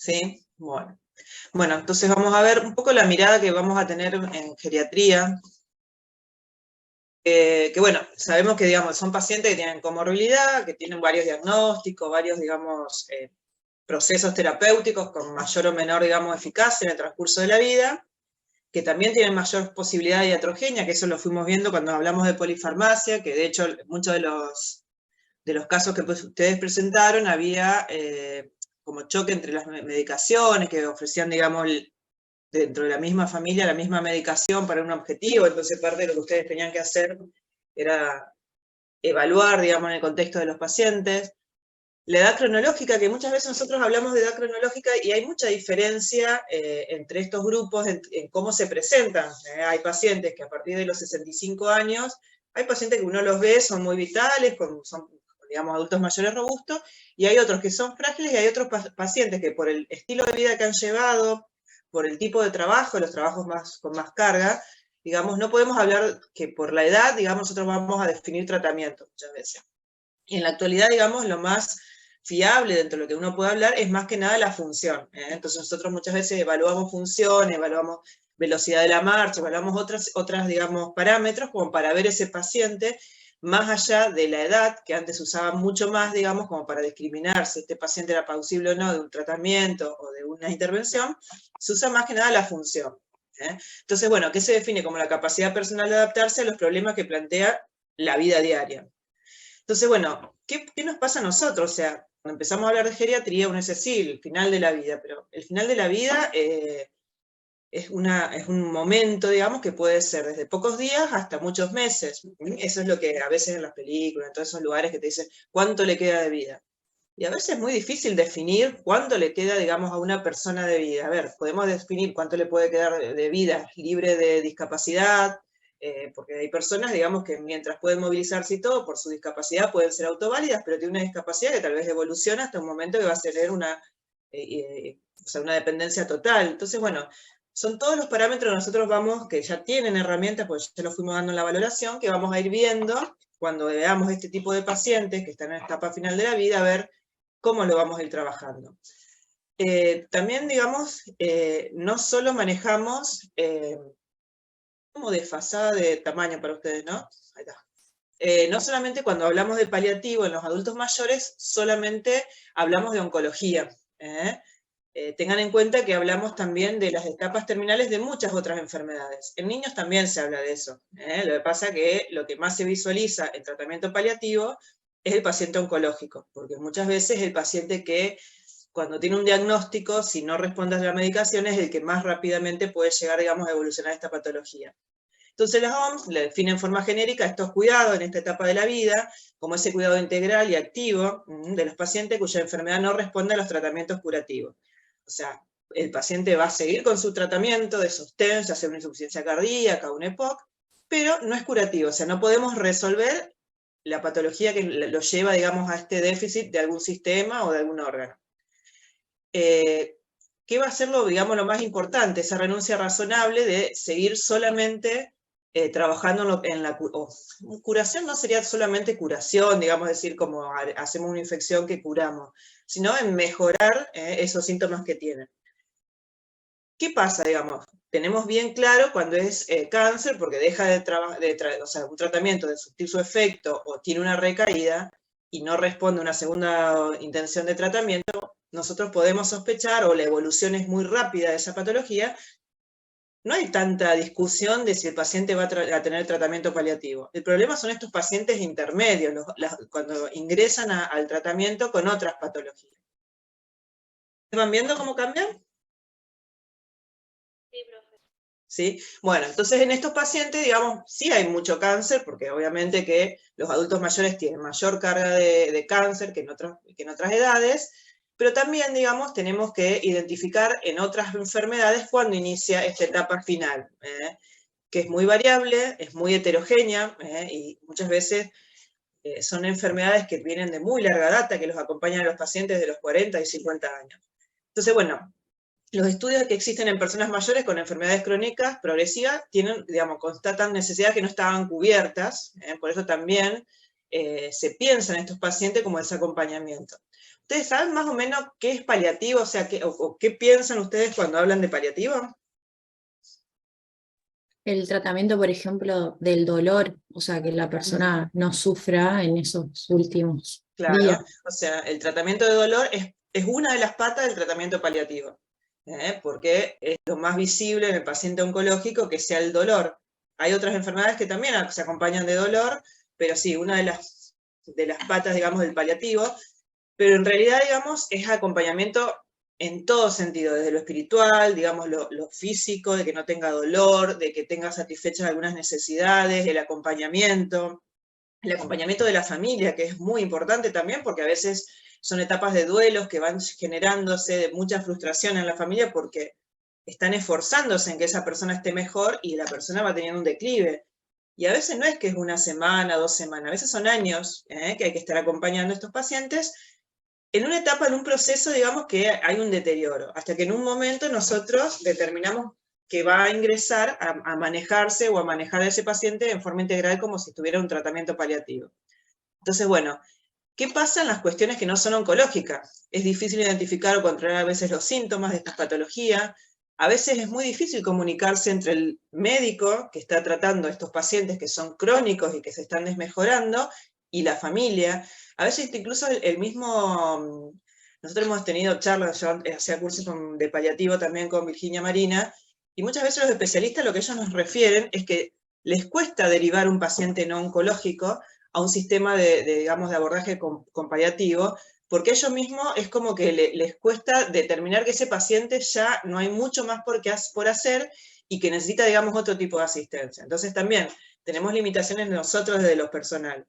¿Sí? Bueno. Bueno, entonces vamos a ver un poco la mirada que vamos a tener en geriatría. Que bueno, sabemos que digamos, son pacientes que tienen comorbilidad, que tienen varios diagnósticos, varios, digamos, procesos terapéuticos con mayor o menor, digamos, eficacia en el transcurso de la vida, que también tienen mayor posibilidad de iatrogenia, que eso lo fuimos viendo cuando hablamos de polifarmacia, que de hecho muchos de los casos que pues, ustedes presentaron había como choque entre las medicaciones que ofrecían, digamos, dentro de la misma familia, la misma medicación para un objetivo, entonces parte de lo que ustedes tenían que hacer era evaluar, digamos, en el contexto de los pacientes. La edad cronológica, que muchas veces nosotros hablamos de edad cronológica y hay mucha diferencia entre estos grupos en cómo se presentan. Hay pacientes que a partir de los 65 años, hay pacientes que uno los ve, son muy vitales, son, digamos, adultos mayores robustos, y hay otros que son frágiles y hay otros pacientes que por el estilo de vida que han llevado, por el tipo de trabajo, los trabajos con más carga, digamos, no podemos hablar que por la edad, digamos, nosotros vamos a definir tratamiento muchas veces. Y en la actualidad, digamos, lo más fiable dentro de lo que uno puede hablar es más que nada la función. Entonces nosotros muchas veces evaluamos función, evaluamos velocidad de la marcha, evaluamos otras, digamos, parámetros como para ver ese paciente más allá de la edad, que antes se usaba mucho más, digamos, como para discriminar si este paciente era plausible o no de un tratamiento o de una intervención, se usa más que nada la función. Entonces, bueno, ¿qué se define como la capacidad personal de adaptarse a los problemas que plantea la vida diaria? Entonces, bueno, ¿qué nos pasa a nosotros? O sea, cuando empezamos a hablar de geriatría, uno dice, sí, el final de la vida, pero el final de la vida es un momento, digamos, que puede ser desde pocos días hasta muchos meses. Eso es lo que a veces en las películas, en todos esos lugares que te dicen cuánto le queda de vida. Y a veces es muy difícil definir cuánto le queda, digamos, a una persona de vida. A ver, podemos definir cuánto le puede quedar de vida libre de discapacidad, porque hay personas, digamos, que mientras pueden movilizarse y todo, por su discapacidad pueden ser autoválidas, pero tiene una discapacidad que tal vez evoluciona hasta un momento que va a tener o sea, una dependencia total. Entonces, bueno, son todos los parámetros que nosotros vamos, que ya tienen herramientas, pues ya lo fuimos dando en la valoración, que vamos a ir viendo cuando veamos este tipo de pacientes que están en la etapa final de la vida, a ver cómo lo vamos a ir trabajando. También, digamos, no solo manejamos como desfasada de tamaño para ustedes, ¿no? Ahí está. No solamente cuando hablamos de paliativo en los adultos mayores, solamente hablamos de oncología. Tengan en cuenta que hablamos también de las etapas terminales de muchas otras enfermedades. En niños también se habla de eso. Lo que pasa es que lo que más se visualiza en tratamiento paliativo es el paciente oncológico, porque muchas veces el paciente que cuando tiene un diagnóstico, si no responde a la medicación, es el que más rápidamente puede llegar, digamos, a evolucionar esta patología. Entonces la OMS le define en forma genérica estos cuidados en esta etapa de la vida, como ese cuidado integral y activo de los pacientes cuya enfermedad no responde a los tratamientos curativos. O sea, el paciente va a seguir con su tratamiento de sostén, ya sea una insuficiencia cardíaca, un EPOC, pero no es curativo, o sea, no podemos resolver la patología que lo lleva, digamos, a este déficit de algún sistema o de algún órgano. ¿Qué va a ser digamos, lo más importante? Esa renuncia razonable de seguir solamente trabajando en la curación. No sería solamente curación, digamos, decir como hacemos una infección que curamos, sino en mejorar esos síntomas que tienen. ¿Qué pasa, digamos? Tenemos bien claro cuando es cáncer, porque deja o sea, un tratamiento de surtir su efecto o tiene una recaída y no responde a una segunda intención de tratamiento, nosotros podemos sospechar, o la evolución es muy rápida de esa patología, no hay tanta discusión de si el paciente va a tener tratamiento paliativo. El problema son estos pacientes intermedios, cuando ingresan al tratamiento con otras patologías. ¿Van viendo cómo cambian? Sí, profe. ¿Sí? Bueno, entonces en estos pacientes, digamos, sí hay mucho cáncer, porque obviamente que los adultos mayores tienen mayor carga de cáncer que en otras edades, pero también, digamos, tenemos que identificar en otras enfermedades cuando inicia esta etapa final, que es muy variable, es muy heterogénea, y muchas veces son enfermedades que vienen de muy larga data, que los acompañan a los pacientes de los 40 y 50 años. Entonces, bueno, los estudios que existen en personas mayores con enfermedades crónicas progresivas constatan necesidades que no estaban cubiertas, por eso también se piensa en estos pacientes como ese acompañamiento. ¿Ustedes saben más o menos qué es paliativo? O sea, o qué piensan ustedes cuando hablan de paliativo? El tratamiento, por ejemplo, del dolor, o sea, que la Ujú. persona no sufra en esos últimos días. Claro, o sea, el tratamiento de dolor es una de las patas del tratamiento paliativo, porque es lo más visible en el paciente oncológico que sea el dolor. Hay otras enfermedades que también se acompañan de dolor, pero sí, una de las patas, digamos, del paliativo, pero en realidad, digamos, es acompañamiento en todo sentido, desde lo espiritual, digamos, lo físico, de que no tenga dolor, de que tenga satisfechas algunas necesidades, el acompañamiento de la familia, que es muy importante también, porque a veces son etapas de duelos que van generándose de mucha frustración en la familia porque están esforzándose en que esa persona esté mejor y la persona va teniendo un declive. Y a veces no es que es una semana, 2 semanas, a veces son años que hay que estar acompañando a estos pacientes en una etapa, en un proceso, digamos, que hay un deterioro, hasta que en un momento nosotros determinamos que va a ingresar a manejarse o a manejar a ese paciente en forma integral como si tuviera un tratamiento paliativo. Entonces, bueno, ¿qué pasa en las cuestiones que no son oncológicas? Es difícil identificar o controlar a veces los síntomas de estas patologías. A veces es muy difícil comunicarse entre el médico que está tratando a estos pacientes que son crónicos y que se están desmejorando y la familia. A veces incluso el mismo... Nosotros hemos tenido charlas, yo hacía cursos de paliativo también con Virginia Marina, y muchas veces los especialistas lo que ellos nos refieren es que les cuesta derivar un paciente no oncológico a un sistema digamos, de abordaje con paliativo, porque ellos mismos es como que les cuesta determinar que ese paciente ya no hay mucho más por hacer y que necesita, digamos, otro tipo de asistencia. Entonces también tenemos limitaciones nosotros desde lo personal.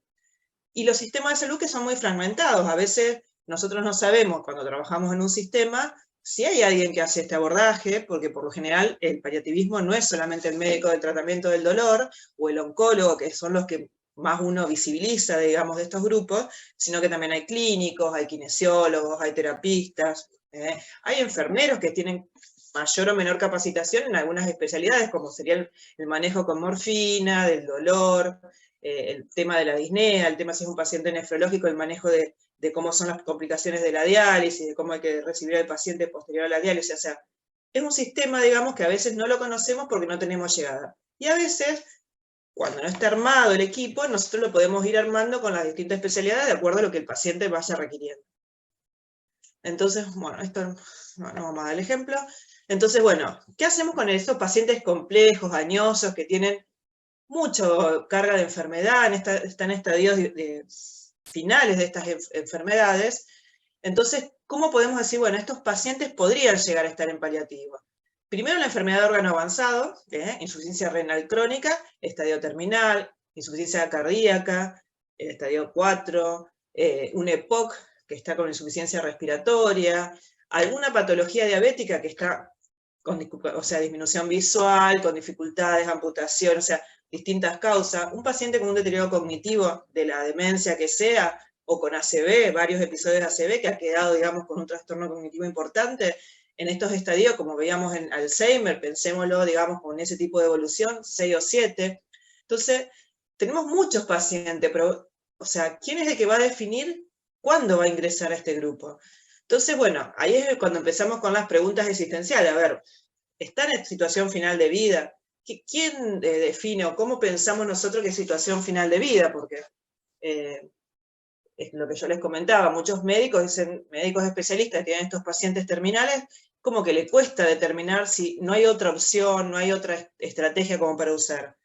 Y los sistemas de salud que son muy fragmentados. A veces nosotros no sabemos, cuando trabajamos en un sistema, si hay alguien que hace este abordaje, porque por lo general el paliativismo no es solamente el médico de tratamiento del dolor o el oncólogo, que son los que más uno visibiliza, digamos, de estos grupos, sino que también hay clínicos, hay kinesiólogos, hay terapistas, hay enfermeros que tienen mayor o menor capacitación en algunas especialidades, como sería el manejo con morfina, del dolor, el tema de la disnea, el tema si es un paciente nefrológico, el manejo de cómo son las complicaciones de la diálisis, de cómo hay que recibir al paciente posterior a la diálisis. O sea, es un sistema, digamos, que a veces no lo conocemos porque no tenemos llegada. Y a veces, cuando no está armado el equipo, nosotros lo podemos ir armando con las distintas especialidades de acuerdo a lo que el paciente vaya requiriendo. Entonces, bueno, esto no vamos a dar el ejemplo. Entonces, bueno, ¿qué hacemos con estos pacientes complejos, añosos, que tienen mucha carga de enfermedad, están en estadios finales de estas enfermedades? Entonces, ¿cómo podemos decir, bueno, estos pacientes podrían llegar a estar en paliativo? Primero, la enfermedad de órgano avanzado, insuficiencia renal crónica, estadio terminal, insuficiencia cardíaca, estadio 4, un EPOC que está con insuficiencia respiratoria, alguna patología diabética que está con, o sea, disminución visual, con dificultades, amputación, o sea, distintas causas. Un paciente con un deterioro cognitivo de la demencia que sea, o con ACV, varios episodios de ACV, que ha quedado, digamos, con un trastorno cognitivo importante, en estos estadios, como veíamos en Alzheimer, pensémoslo, digamos, con ese tipo de evolución, 6 o 7. Entonces, tenemos muchos pacientes, pero, o sea, ¿quién es el que va a definir cuándo va a ingresar a este grupo? Entonces, bueno, ahí es cuando empezamos con las preguntas existenciales. A ver, ¿está en situación final de vida? ¿Quién define o cómo pensamos nosotros que es situación final de vida? Porque es lo que yo les comentaba, muchos médicos dicen, médicos especialistas que tienen estos pacientes terminales, como que le cuesta determinar si no hay otra opción, no hay otra estrategia como para usar.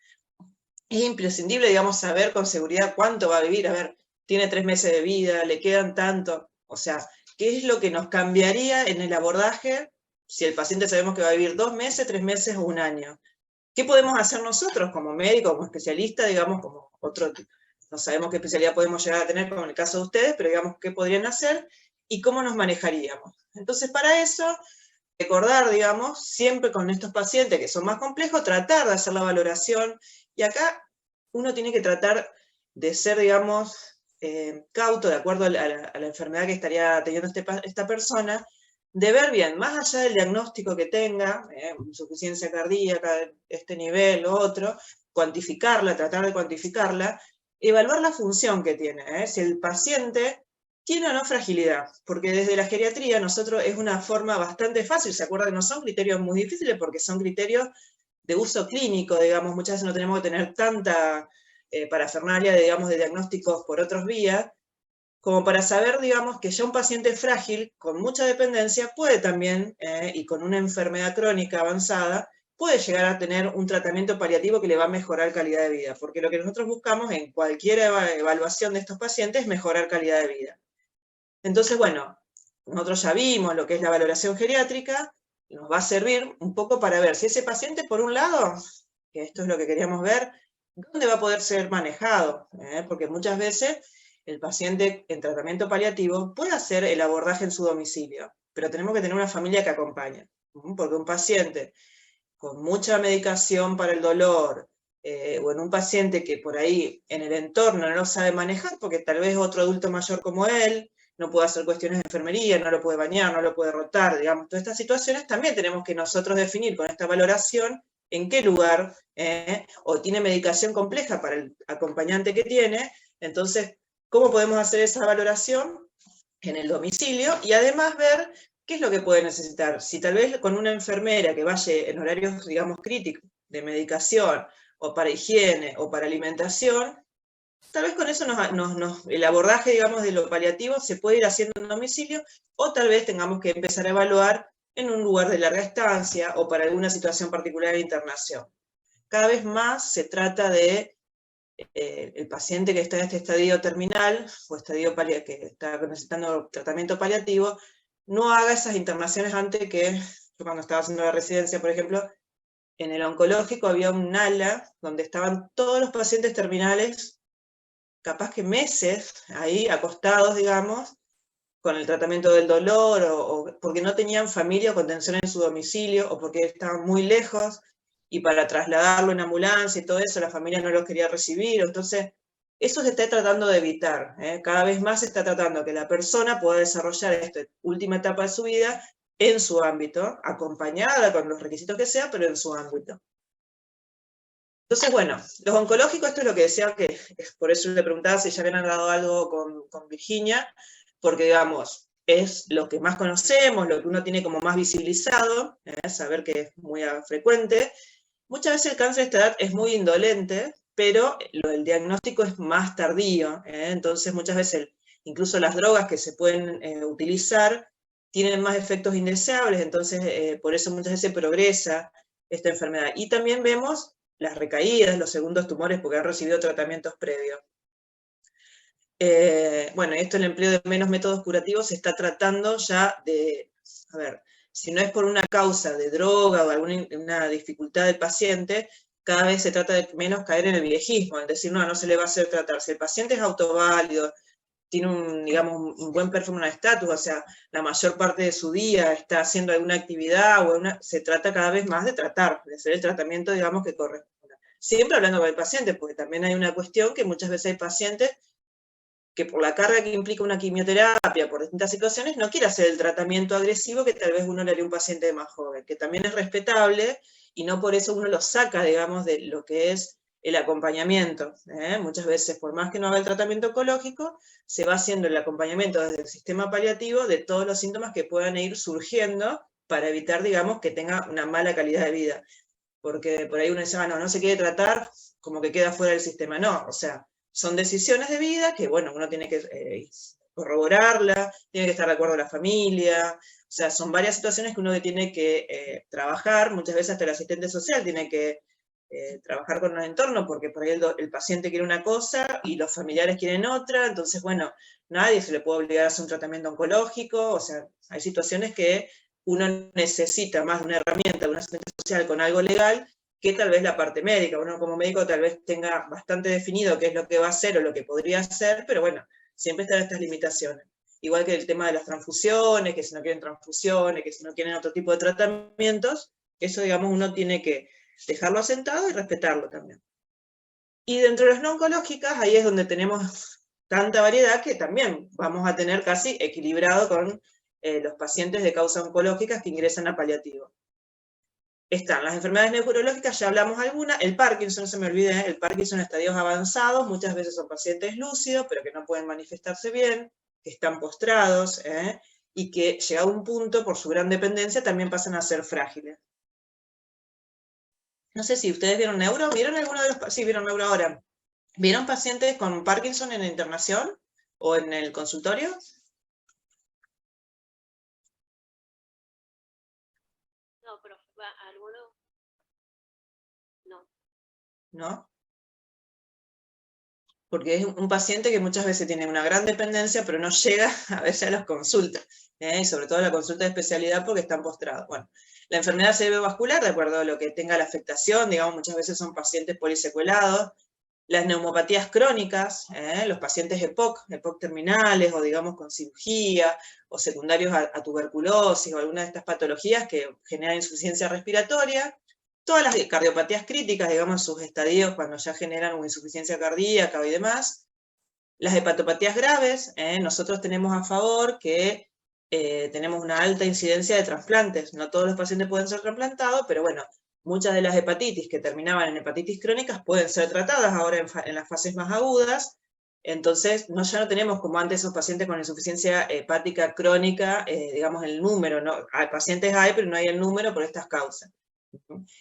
Es imprescindible, digamos, saber con seguridad cuánto va a vivir. A ver, tiene 3 meses de vida, le quedan tanto. O sea, ¿qué es lo que nos cambiaría en el abordaje si el paciente sabemos que va a vivir 2 meses, 3 meses o un año? ¿Qué podemos hacer nosotros como médicos, como especialistas, digamos, como otro, no sabemos qué especialidad podemos llegar a tener como en el caso de ustedes, pero digamos, qué podrían hacer y cómo nos manejaríamos? Entonces, para eso, recordar, digamos, siempre con estos pacientes que son más complejos, tratar de hacer la valoración, y acá uno tiene que tratar de ser, digamos, cauto de acuerdo a la enfermedad que estaría teniendo esta persona, de ver bien, más allá del diagnóstico que tenga, insuficiencia cardíaca, este nivel o otro, cuantificarla, tratar de cuantificarla, evaluar la función que tiene. Si el paciente ¿Tiene o no fragilidad? Porque desde la geriatría nosotros es una forma bastante fácil, se acuerdan que no son criterios muy difíciles porque son criterios de uso clínico, digamos, muchas veces no tenemos que tener tanta parafernalia, digamos, de diagnósticos por otras vías, como para saber, digamos, que ya un paciente frágil, con mucha dependencia, puede también, y con una enfermedad crónica avanzada, puede llegar a tener un tratamiento paliativo que le va a mejorar calidad de vida, porque lo que nosotros buscamos en cualquier evaluación de estos pacientes es mejorar calidad de vida. Entonces, bueno, nosotros ya vimos lo que es la valoración geriátrica, nos va a servir un poco para ver si ese paciente, por un lado, que esto es lo que queríamos ver, dónde va a poder ser manejado, porque muchas veces el paciente en tratamiento paliativo puede hacer el abordaje en su domicilio, pero tenemos que tener una familia que acompañe, porque un paciente con mucha medicación para el dolor, o en un paciente que por ahí en el entorno no lo sabe manejar, porque tal vez otro adulto mayor como él no puede hacer cuestiones de enfermería, no lo puede bañar, no lo puede rotar, digamos, todas estas situaciones también tenemos que nosotros definir con esta valoración en qué lugar, o tiene medicación compleja para el acompañante que tiene, entonces, ¿cómo podemos hacer esa valoración en el domicilio? Y además ver qué es lo que puede necesitar. Si tal vez con una enfermera que vaya en horarios, digamos, críticos de medicación, o para higiene, o para alimentación, tal vez con eso el abordaje, digamos, de lo paliativo se puede ir haciendo en domicilio, o tal vez tengamos que empezar a evaluar en un lugar de larga estancia, o para alguna situación particular de internación. Cada vez más se trata de el paciente que está en este estadio terminal, o estadio que está necesitando tratamiento paliativo, no haga esas internaciones antes que, yo cuando estaba haciendo la residencia, por ejemplo, en el oncológico había un ala donde estaban todos los pacientes terminales, capaz que meses ahí acostados, digamos, con el tratamiento del dolor, o porque no tenían familia o contención en su domicilio, o porque estaban muy lejos, y para trasladarlo en ambulancia y todo eso, la familia no lo quería recibir. Entonces, eso se está tratando de evitar. Cada vez más se está tratando que la persona pueda desarrollar esta última etapa de su vida en su ámbito, acompañada con los requisitos que sea, pero en su ámbito. Entonces, bueno, los oncológicos, esto es lo que decía, que por eso le preguntaba si ya habían hablado algo con Virginia, porque, digamos, es lo que más conocemos, lo que uno tiene como más visibilizado, saber que es muy frecuente. Muchas veces el cáncer de esta edad es muy indolente, pero el diagnóstico es más tardío, entonces muchas veces incluso las drogas que se pueden utilizar tienen más efectos indeseables, entonces por eso muchas veces progresa esta enfermedad. Y también vemos las recaídas, los segundos tumores, porque han recibido tratamientos previos. Bueno, esto, el empleo de menos métodos curativos, se está tratando ya de, a ver, si no es por una causa de droga o alguna dificultad del paciente, cada vez se trata de menos caer en el viejismo, es decir, no se le va a hacer tratar. Si el paciente es autoválido, tiene digamos, un buen performance status, o sea, la mayor parte de su día está haciendo alguna actividad, se trata cada vez más de tratar, de hacer el tratamiento, digamos, que corresponda. Siempre hablando con el paciente, porque también hay una cuestión que muchas veces hay pacientes que por la carga que implica una quimioterapia, por distintas situaciones, no quiere hacer el tratamiento agresivo que tal vez uno le haría a un paciente más joven, que también es respetable, y no por eso uno lo saca, digamos, de lo que es el acompañamiento. Muchas veces, por más que no haga el tratamiento oncológico, se va haciendo el acompañamiento desde el sistema paliativo de todos los síntomas que puedan ir surgiendo para evitar, digamos, que tenga una mala calidad de vida. Porque por ahí uno dice, no se quiere tratar, como que queda fuera del sistema. No, o sea, son decisiones de vida que, bueno, uno tiene que corroborarla, tiene que estar de acuerdo la familia, o sea, son varias situaciones que uno tiene que trabajar, muchas veces hasta el asistente social tiene que trabajar con el entorno, porque por ahí el paciente quiere una cosa y los familiares quieren otra, entonces, bueno, nadie se le puede obligar a hacer un tratamiento oncológico, o sea, hay situaciones que uno necesita más de una herramienta, de un asistente social con algo legal, que tal vez la parte médica. Uno como médico tal vez tenga bastante definido qué es lo que va a hacer o lo que podría hacer, pero bueno, siempre están estas limitaciones. Igual que el tema de las transfusiones, que si no quieren transfusiones, que si no quieren otro tipo de tratamientos, eso, digamos, uno tiene que dejarlo asentado y respetarlo también. Y dentro de las no oncológicas, ahí es donde tenemos tanta variedad que también vamos a tener casi equilibrado con los pacientes de causa oncológicas que ingresan a paliativo. Están las enfermedades neurológicas, ya hablamos alguna, el Parkinson, no se me olvide, el Parkinson en estadios avanzados, muchas veces son pacientes lúcidos, pero que no pueden manifestarse bien, que están postrados, y que llegado a un punto, por su gran dependencia, también pasan a ser frágiles. No sé si ustedes vieron Neuro, ¿vieron alguno de los? Sí, vieron Neuro ahora. ¿Vieron pacientes con Parkinson en la internación o en el consultorio? No, profe, algunos no. ¿No? Porque es un paciente que muchas veces tiene una gran dependencia, pero no llega a veces a las consultas, y sobre todo a la consulta de especialidad porque están postrados. Bueno, la enfermedad cerebrovascular, de acuerdo a lo que tenga la afectación, digamos, muchas veces son pacientes polisecuelados. Las neumopatías crónicas, los pacientes EPOC terminales, o digamos con cirugía, o secundarios a tuberculosis, o alguna de estas patologías que generan insuficiencia respiratoria. Todas las cardiopatías críticas, digamos, sus estadios cuando ya generan una insuficiencia cardíaca y demás. Las hepatopatías graves, nosotros tenemos a favor que tenemos una alta incidencia de trasplantes. No todos los pacientes pueden ser trasplantados, pero bueno, muchas de las hepatitis que terminaban en hepatitis crónicas pueden ser tratadas ahora en las fases más agudas. Entonces, ya no tenemos como antes esos pacientes con insuficiencia hepática crónica, digamos el número, ¿no? Hay pacientes pero no hay el número por estas causas.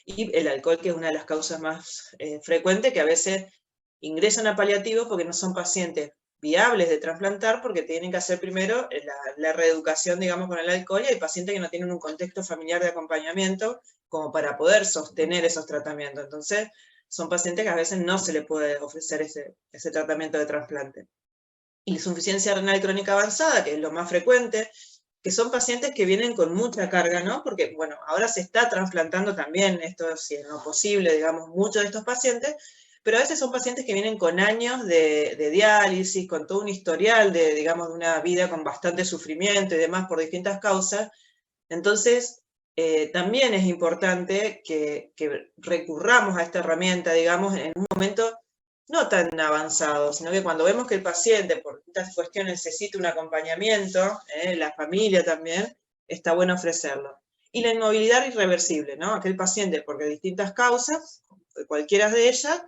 Y el alcohol, que es una de las causas más frecuentes, que a veces ingresan a paliativos porque no son pacientes viables de trasplantar, porque tienen que hacer primero la reeducación, digamos, con el alcohol, y hay pacientes que no tienen un contexto familiar de acompañamiento como para poder sostener esos tratamientos. Entonces, son pacientes que a veces no se les puede ofrecer ese tratamiento de trasplante. Y la insuficiencia renal crónica avanzada, que es lo más frecuente, que son pacientes que vienen con mucha carga, ¿no? Porque, bueno, ahora se está trasplantando también, esto si es lo posible, digamos, muchos de estos pacientes, pero a veces son pacientes que vienen con años de diálisis, con todo un historial digamos, de una vida con bastante sufrimiento y demás por distintas causas. Entonces, también es importante que recurramos a esta herramienta, digamos, en un momento no tan avanzado, sino que cuando vemos que el paciente por estas cuestiones necesita un acompañamiento, la familia también, está bueno ofrecerlo. Y la inmovilidad irreversible, ¿no? Aquel paciente, porque de distintas causas, cualquiera de ellas,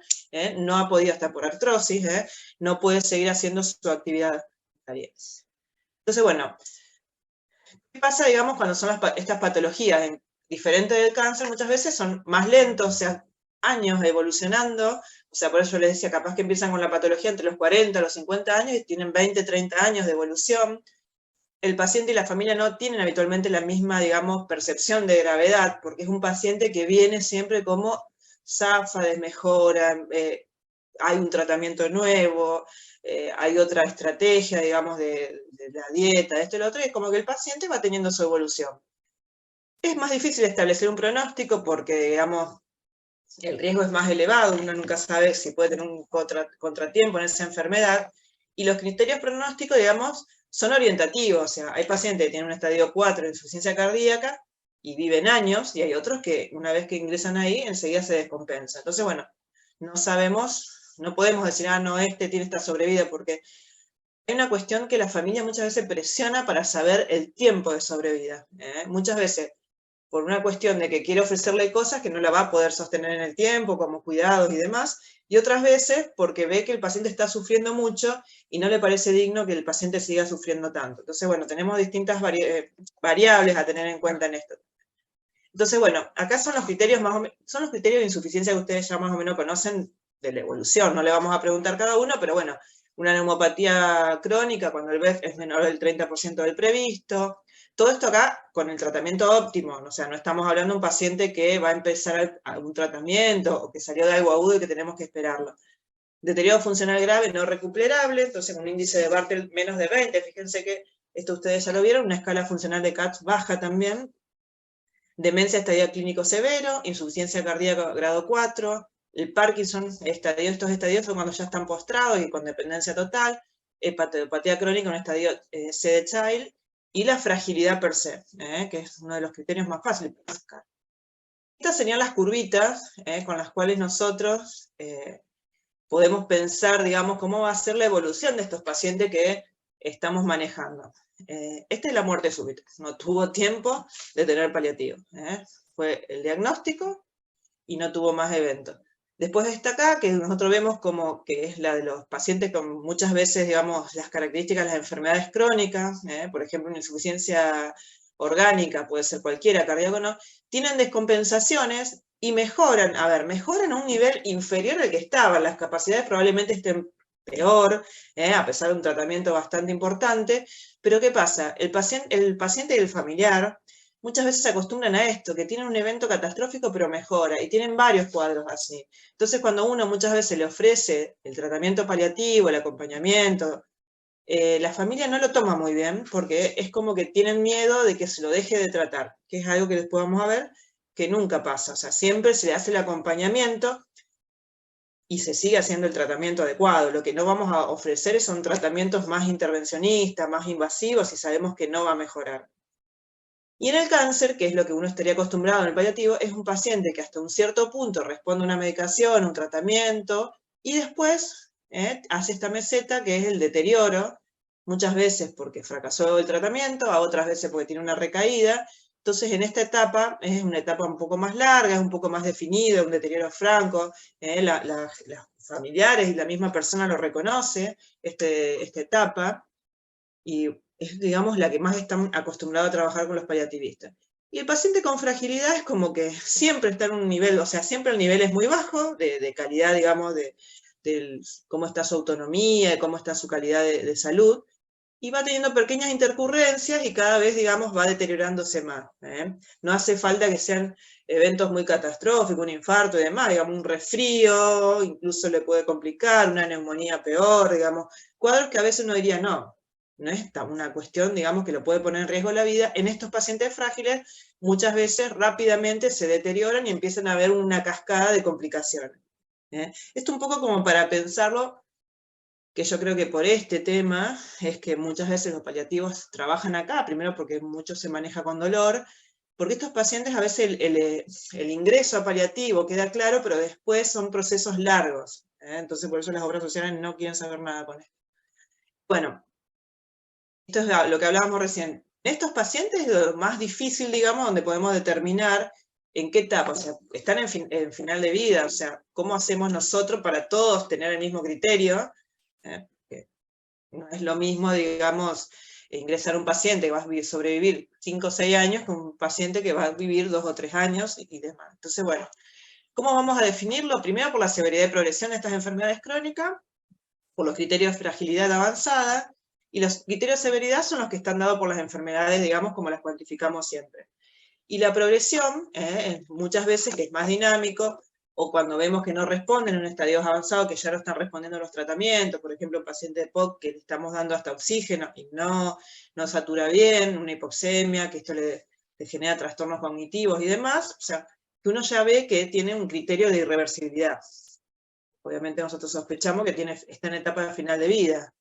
no ha podido, hasta por artrosis, no puede seguir haciendo su actividad diaria. Entonces, bueno, ¿qué pasa, digamos, cuando son estas patologías diferentes del cáncer? Muchas veces son más lentos, o sea, años evolucionando, o sea, por eso yo les decía, capaz que empiezan con la patología entre los 40 y los 50 años y tienen 20, 30 años de evolución. El paciente y la familia no tienen habitualmente la misma, digamos, percepción de gravedad, porque es un paciente que viene siempre como zafa, desmejora, hay un tratamiento nuevo, hay otra estrategia, digamos, de la dieta, esto y lo otro, y es como que el paciente va teniendo su evolución. Es más difícil establecer un pronóstico porque, digamos, el riesgo es más elevado, uno nunca sabe si puede tener un contratiempo en esa enfermedad, y los criterios pronósticos, digamos, son orientativos, o sea, hay pacientes que tienen un estadio 4 de insuficiencia cardíaca y viven años, y hay otros que una vez que ingresan ahí, enseguida se descompensa. Entonces, bueno, no sabemos, no podemos decir, no, este tiene esta sobrevida, porque hay una cuestión que la familia muchas veces presiona para saber el tiempo de sobrevida. Muchas veces por una cuestión de que quiere ofrecerle cosas que no la va a poder sostener en el tiempo, como cuidados y demás, y otras veces porque ve que el paciente está sufriendo mucho y no le parece digno que el paciente siga sufriendo tanto. Entonces, bueno, tenemos distintas variables a tener en cuenta en esto. Entonces, bueno, acá son los criterios son los criterios de insuficiencia que ustedes ya más o menos conocen de la evolución, no le vamos a preguntar cada uno, pero bueno, una neumopatía crónica cuando el BEF es menor del 30% del previsto. Todo esto acá con el tratamiento óptimo, o sea, no estamos hablando de un paciente que va a empezar algún tratamiento o que salió de algo agudo y que tenemos que esperarlo. Deterioro funcional grave no recuperable, entonces con un índice de Bartel menos de 20, fíjense que esto ustedes ya lo vieron, una escala funcional de Katz baja también. Demencia estadio clínico severo, insuficiencia cardíaca grado 4, el Parkinson, estos estadios son cuando ya están postrados y con dependencia total, hepatopatía crónica, un estadio C de Child, y la fragilidad per se, que es uno de los criterios más fáciles para sacar. Estas serían las curvitas con las cuales nosotros podemos pensar, digamos, cómo va a ser la evolución de estos pacientes que estamos manejando. Esta es la muerte súbita, no tuvo tiempo de tener paliativo. Fue el diagnóstico y no tuvo más eventos. Después está acá, que nosotros vemos como que es la de los pacientes con muchas veces, digamos, las características de las enfermedades crónicas, por ejemplo, una insuficiencia orgánica, puede ser cualquiera, cardíaco no, tienen descompensaciones y mejoran, a ver, mejoran a un nivel inferior al que estaban, las capacidades probablemente estén peor, a pesar de un tratamiento bastante importante, pero ¿qué pasa? El paciente y el familiar muchas veces se acostumbran a esto, que tienen un evento catastrófico pero mejora, y tienen varios cuadros así. Entonces cuando uno muchas veces le ofrece el tratamiento paliativo, el acompañamiento, la familia no lo toma muy bien, porque es como que tienen miedo de que se lo deje de tratar, que es algo que después vamos a ver que nunca pasa, o sea, siempre se le hace el acompañamiento, y se sigue haciendo el tratamiento adecuado. Lo que no vamos a ofrecer son tratamientos más intervencionistas, más invasivos, y sabemos que no va a mejorar. Y en el cáncer, que es lo que uno estaría acostumbrado en el paliativo, es un paciente que hasta un cierto punto responde a una medicación, un tratamiento, y después hace esta meseta que es el deterioro, muchas veces porque fracasó el tratamiento, a otras veces porque tiene una recaída. Entonces en esta etapa es una etapa un poco más larga, es un poco más definida, un deterioro franco, los familiares y la misma persona lo reconoce, esta etapa, y es, digamos, la que más están acostumbrados a trabajar con los paliativistas. Y el paciente con fragilidad es como que siempre está en un nivel, o sea, siempre el nivel es muy bajo, de calidad, digamos, de cómo está su autonomía, de cómo está su calidad de salud, y va teniendo pequeñas intercurrencias y cada vez, digamos, va deteriorándose más. No hace falta que sean eventos muy catastróficos, un infarto y demás, digamos, un resfrío, incluso le puede complicar, una neumonía peor, digamos, cuadros que a veces uno diría, no es una cuestión, digamos, que lo puede poner en riesgo la vida. En estos pacientes frágiles, muchas veces rápidamente se deterioran y empiezan a haber una cascada de complicaciones. Esto un poco como para pensarlo, que yo creo que por este tema es que muchas veces los paliativos trabajan acá, primero porque mucho se maneja con dolor, porque estos pacientes a veces el ingreso a paliativo queda claro, pero después son procesos largos. Entonces por eso las obras sociales no quieren saber nada con esto. Bueno, esto es lo que hablábamos recién. Estos pacientes es lo más difícil, digamos, donde podemos determinar en qué etapa, o sea, están en final de vida, o sea, cómo hacemos nosotros para todos tener el mismo criterio. No es lo mismo, digamos, ingresar un paciente que va a sobrevivir 5 o 6 años que un paciente que va a vivir 2 o 3 años y demás. Entonces, bueno, ¿cómo vamos a definirlo? Primero por la severidad y progresión de estas enfermedades crónicas, por los criterios de fragilidad avanzada, y los criterios de severidad son los que están dados por las enfermedades, digamos, como las cuantificamos siempre. Y la progresión, muchas veces que es más dinámico, o cuando vemos que no responden en un estadio avanzado, que ya no están respondiendo a los tratamientos, por ejemplo, un paciente de POC que le estamos dando hasta oxígeno y no satura bien, una hipoxemia, que esto le genera trastornos cognitivos y demás, o sea, que uno ya ve que tiene un criterio de irreversibilidad. Obviamente nosotros sospechamos que está en etapa de final de vida.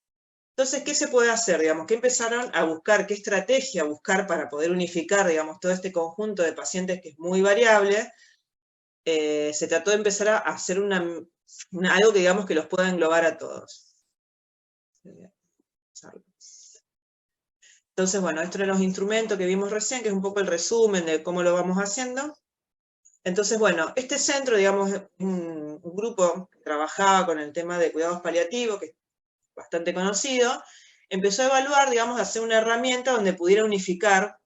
Entonces, ¿qué se puede hacer? Digamos, ¿qué empezaron a buscar? ¿Qué estrategia buscar para poder unificar, digamos, todo este conjunto de pacientes que es muy variable? Se trató de empezar a hacer algo que, digamos, que los pueda englobar a todos. Entonces, bueno, estos eran los instrumentos que vimos recién, que es un poco el resumen de cómo lo vamos haciendo. Entonces, bueno, este centro, digamos, es un grupo que trabajaba con el tema de cuidados paliativos, que bastante conocido, empezó a evaluar, digamos, a hacer una herramienta donde pudiera unificar,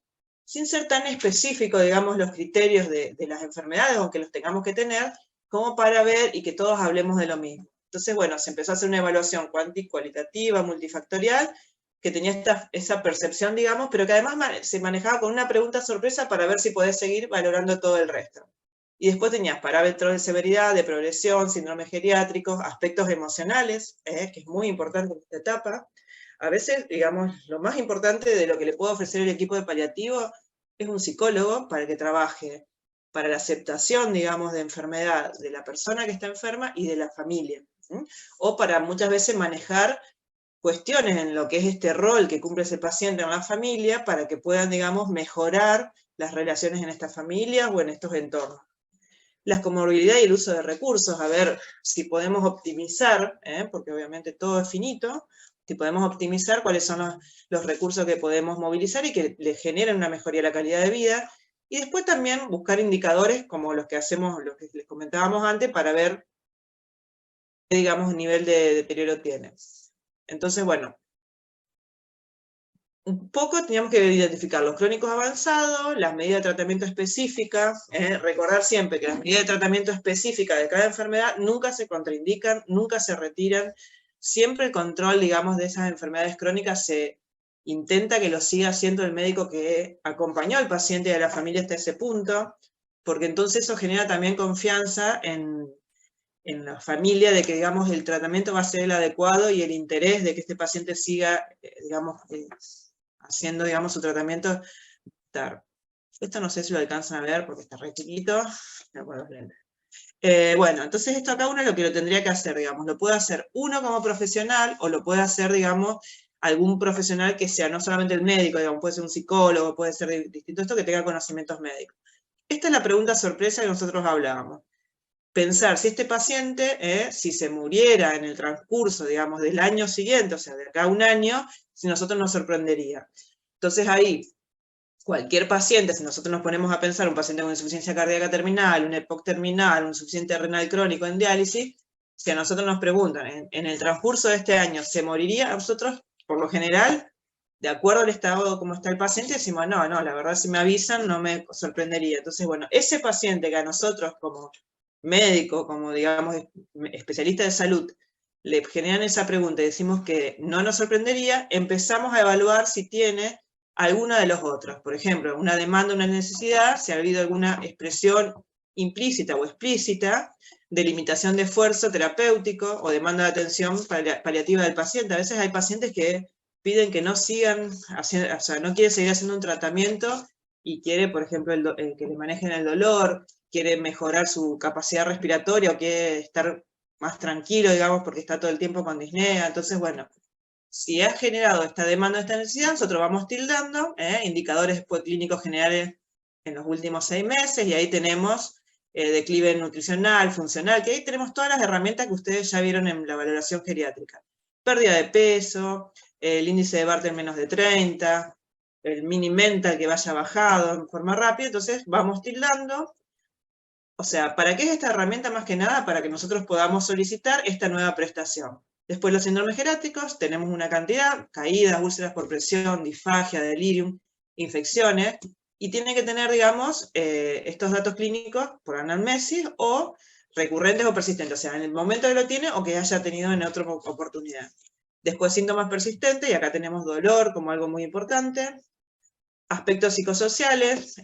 sin ser tan específico, digamos, los criterios de las enfermedades, aunque los tengamos que tener, como para ver y que todos hablemos de lo mismo. Entonces, bueno, se empezó a hacer una evaluación cualitativa, multifactorial, que tenía esa percepción, digamos, pero que además se manejaba con una pregunta sorpresa para ver si podés seguir valorando todo el resto. Y después tenías parámetros de severidad, de progresión, síndromes geriátricos, aspectos emocionales, que es muy importante en esta etapa. A veces, digamos, lo más importante de lo que le puede ofrecer el equipo de paliativo es un psicólogo para que trabaje para la aceptación, digamos, de enfermedad de la persona que está enferma y de la familia. O para muchas veces manejar cuestiones en lo que es este rol que cumple ese paciente en la familia para que puedan, digamos, mejorar las relaciones en estas familias o en estos entornos. Las comorbilidades y el uso de recursos, a ver si podemos optimizar, porque obviamente todo es finito, si podemos optimizar cuáles son los recursos que podemos movilizar y que le generen una mejoría de la calidad de vida, y después también buscar indicadores como los que hacemos, los que les comentábamos antes, para ver digamos, nivel de deterioro tiene. Entonces, bueno, un poco teníamos que identificar los crónicos avanzados, las medidas de tratamiento específicas, recordar siempre que las medidas de tratamiento específicas de cada enfermedad nunca se contraindican, nunca se retiran, siempre el control, digamos, de esas enfermedades crónicas se intenta que lo siga haciendo el médico que acompañó al paciente y a la familia hasta ese punto, porque entonces eso genera también confianza en la familia de que, digamos, el tratamiento va a ser el adecuado y el interés de que este paciente siga, digamos, haciendo, digamos, su tratamiento. Esto no sé si lo alcanzan a ver porque está re chiquito. Bueno, entonces esto acá uno lo que lo tendría que hacer, digamos, lo puede hacer uno como profesional o lo puede hacer, digamos, algún profesional que sea no solamente el médico, digamos, puede ser un psicólogo, puede ser distinto esto, que tenga conocimientos médicos. Esta es la pregunta sorpresa que nosotros hablábamos. Pensar si este paciente, si se muriera en el transcurso, digamos, del año siguiente, o sea, de acá a un año, si nosotros nos sorprendería. Entonces ahí, cualquier paciente, si nosotros nos ponemos a pensar un paciente con insuficiencia cardíaca terminal, un EPOC terminal, un insuficiente renal crónico en diálisis, si a nosotros nos preguntan, en el transcurso de este año, ¿se moriría? A nosotros, por lo general, de acuerdo al estado como está el paciente, decimos, no, la verdad si me avisan no me sorprendería. Entonces, bueno, ese paciente que a nosotros como médico, como digamos especialista de salud, le generan esa pregunta y decimos que no nos sorprendería, empezamos a evaluar si tiene alguna de los otros. Por ejemplo, una demanda, una necesidad, si ha habido alguna expresión implícita o explícita de limitación de esfuerzo terapéutico o demanda de atención paliativa del paciente. A veces hay pacientes que piden que no sigan haciendo, o sea, no quiere seguir haciendo un tratamiento y quiere, por ejemplo, que le manejen el dolor, quiere mejorar su capacidad respiratoria o quiere estar más tranquilo, digamos, porque está todo el tiempo con disnea. Entonces, bueno, si ha generado esta demanda, esta necesidad, nosotros vamos tildando indicadores clínicos generales en los últimos 6 meses, y ahí tenemos declive nutricional, funcional, que ahí tenemos todas las herramientas que ustedes ya vieron en la valoración geriátrica. Pérdida de peso, el índice de Bartter menos de 30, el mini mental que vaya bajado en forma rápida, entonces vamos tildando. O sea, ¿para qué es esta herramienta más que nada? Para que nosotros podamos solicitar esta nueva prestación. Después los síndromes geriátricos, tenemos una cantidad, caídas, úlceras por presión, disfagia, delirium, infecciones, y tienen que tener, digamos, estos datos clínicos por anamnesis o recurrentes o persistentes, o sea, en el momento que lo tiene o que haya tenido en otra oportunidad. Después síntomas persistentes, y acá tenemos dolor como algo muy importante. Aspectos psicosociales,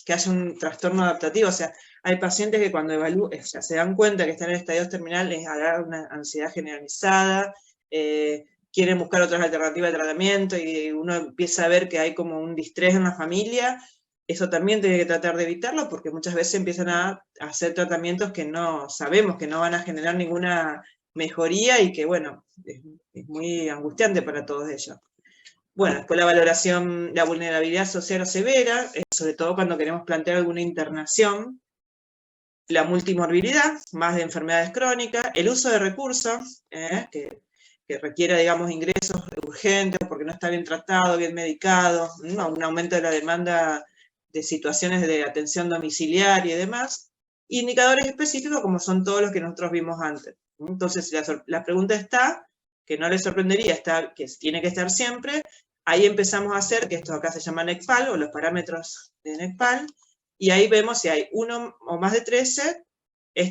que haya un trastorno adaptativo, o sea, hay pacientes que cuando evalúan, o sea, se dan cuenta que están en estadios terminales, les agarra una ansiedad generalizada, quieren buscar otras alternativas de tratamiento y uno empieza a ver que hay como un distrés en la familia. Eso también tiene que tratar de evitarlo porque muchas veces empiezan a hacer tratamientos que no sabemos que no van a generar ninguna mejoría y que, bueno, es muy angustiante para todos ellos. Bueno, después la valoración, la vulnerabilidad social o severa, sobre todo cuando queremos plantear alguna internación. La multimorbilidad, más de enfermedades crónicas, el uso de recursos, que requiera, digamos, ingresos urgentes porque no está bien tratado, bien medicado, ¿no? Un aumento de la demanda de situaciones de atención domiciliaria y demás. Indicadores específicos como son todos los que nosotros vimos antes. Entonces, la pregunta está, que no les sorprendería, está, que tiene que estar siempre. Ahí empezamos a hacer, que esto acá se llama NECPAL, o los parámetros de NECPAL, y ahí vemos si hay uno o más de 13,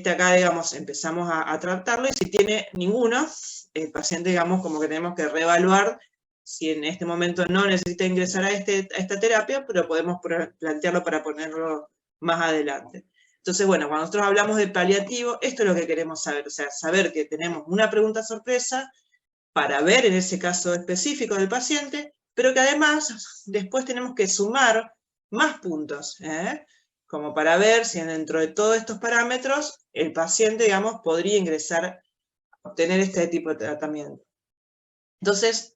acá, digamos, empezamos a tratarlo, y si tiene ninguno, el paciente, digamos, como que tenemos que reevaluar si en este momento no necesita ingresar a esta terapia, pero podemos plantearlo para ponerlo más adelante. Entonces, bueno, cuando nosotros hablamos de paliativo, esto es lo que queremos saber, o sea, saber que tenemos una pregunta sorpresa para ver en ese caso específico del paciente, pero que además después tenemos que sumar más puntos, como para ver si dentro de todos estos parámetros el paciente, digamos, podría ingresar a obtener este tipo de tratamiento. Entonces,